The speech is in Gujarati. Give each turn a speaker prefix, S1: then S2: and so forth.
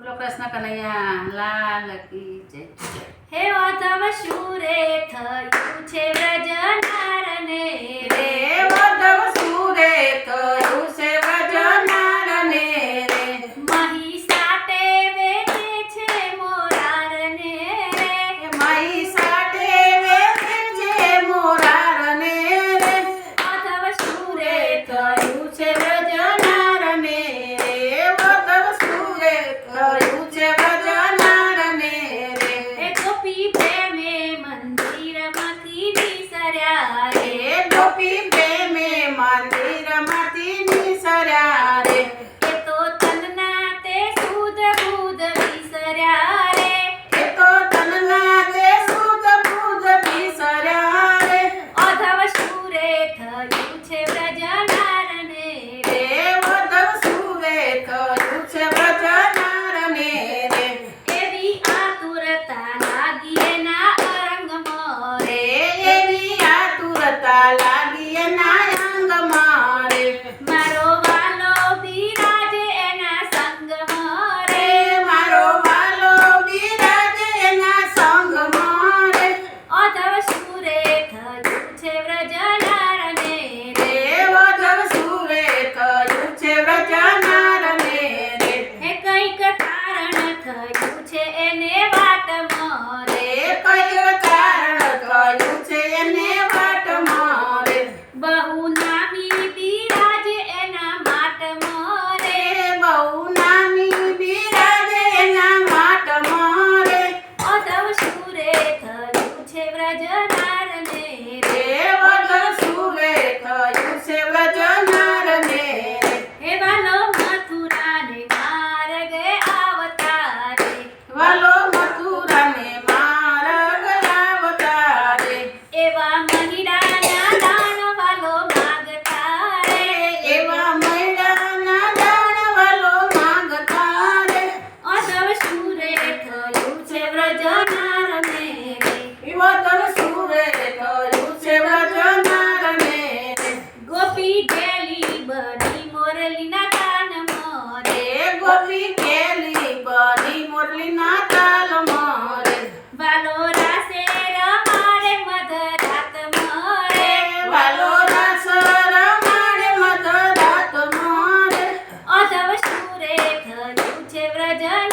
S1: બોલો કૃષ્ણ કનૈયા લાલ કી જય।
S2: હે વાધવ શું રે થયું છે વ્રજનારને
S1: રે વાધવ શું રે થયું છે વ્રજનારને રે।
S2: મહી સાટે વેચે છે મોરારને રે
S1: મહી સાટે વેચે છે મોરારને રે।
S2: વાધવ શું રે
S1: થયું છે વ્રજનારને રે વાધવ શું રે થયું છે વ્રજનારને રે।
S2: એ ગોપી પ્રેમે મંદિરમાંથી વિસર્યા રે
S1: રે ગોપી પ્રેમે મંદિરમાંથી નિસર્યા રે।
S2: એ તો તનના તે સુધ બુધ વિસર્યા રે
S1: એ તો તનના તે શુદ્ધ બુદ્ધ વિસર્યા રે।
S2: અધવ શું રે થયું છે વ્રજનારને રે
S1: રે વાધવ શું રે થયું છે વ્રજનારને રે।
S2: એવી આતુરતા લાગી એના અરંગમાં
S1: રે એવી આતુરતા લાગી એના અંગમાં રે।
S2: મારો વાલો બિરાજે એના સંગમાં રે
S1: રે મારો વાલો બિરાજે એના સંગમાં રે।
S2: અધવ શું રે થયું છે વ્રજનારને રે
S1: રે વાધવ શું રે થયું છે વ્રજનારને રે।
S2: એ કંઈક કારણ થયું છે એને વાટમાં રે
S1: રે કયું કારણ થયું છે એને વાટમાં રે।
S2: બહુ નામી બિરાજે એના માટમાં રે
S1: રે બહુ નામી બિરાજે એના માટમાં રે।
S2: અધવ શું રે થયું છે વ્રજનારને રે
S1: રે વાધવ શું રે થયું છે વ્રજનારને રે।
S2: હે વાલો મથુરાને માર્ગે આવતા રે
S1: વાલો મથુરાને માર્ગ આવતા રે।
S2: એવા મહિડાના દાન વાલો માગતા રે
S1: એવા મૈડાના દાણ વાલો માંગતા રે।
S2: અધવ શું રે થયું છે વ્રજનારને રે
S1: વાધવ શું રે થયું છે વ્રજનારને રે।
S2: ગોપી ગેલી બની મોરલીના કાનમાં રે
S1: રે ગોપી કેલી બની મુરલીના તાલમાં રે।
S2: વાલો રાસે રમાડે મધરાતમાં રે
S1: વાલો રાસ રમાડે મધરાતમાં રે।
S2: અધવ શું રે થયું છે વ્રજનારને